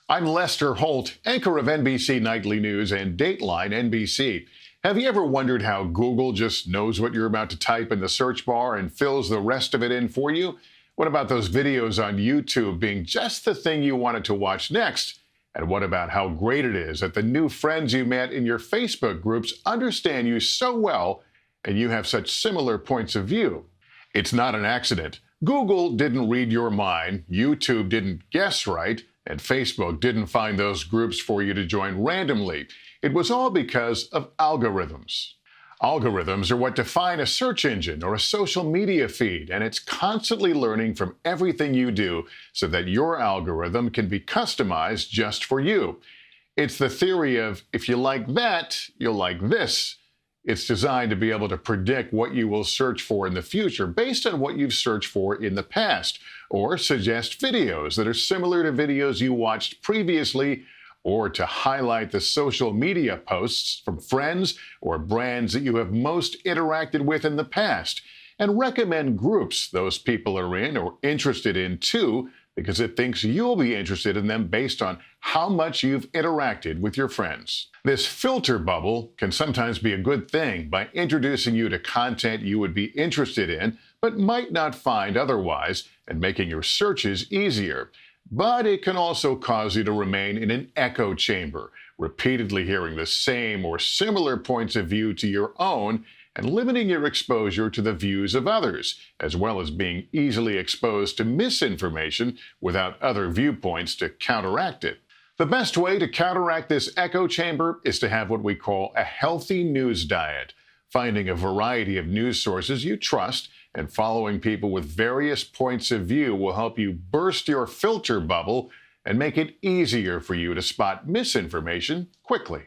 I'm Lester Holt, anchor of NBC Nightly News and Dateline NBC. Have you ever wondered how Google just knows what you're about to type in the search bar and fills the rest of it in for you? What about those videos on YouTube being just the thing you wanted to watch next? And what about how great it is that the new friends you met in your Facebook groups understand you so well and you have such similar points of view? It's not an accident. Google didn't read your mind, YouTube didn't guess right, and Facebook didn't find those groups for you to join randomly. It was all because of algorithms. Algorithms are what define a search engine or a social media feed, and it's constantly learning from everything you do so that your algorithm can be customized just for you. It's the theory of if you like that, you'll like this. It's designed to be able to predict what you will search for in the future based on what you've searched for in the past, or suggest videos that are similar to videos you watched previously, or to highlight the social media posts from friends or brands that you have most interacted with in the past, and recommend groups those people are in or interested in too, because it thinks you'll be interested in them based on how much you've interacted with your friends. This filter bubble can sometimes be a good thing by introducing you to content you would be interested in but might not find otherwise, and making your searches easier. But it can also cause you to remain in an echo chamber, repeatedly hearing the same or similar points of view to your own, and limiting your exposure to the views of others, as well as being easily exposed to misinformation without other viewpoints to counteract it. The best way to counteract this echo chamber is to have what we call a healthy news diet, finding a variety of news sources you trust and following people with various points of view will help you burst your filter bubble and make it easier for you to spot misinformation quickly.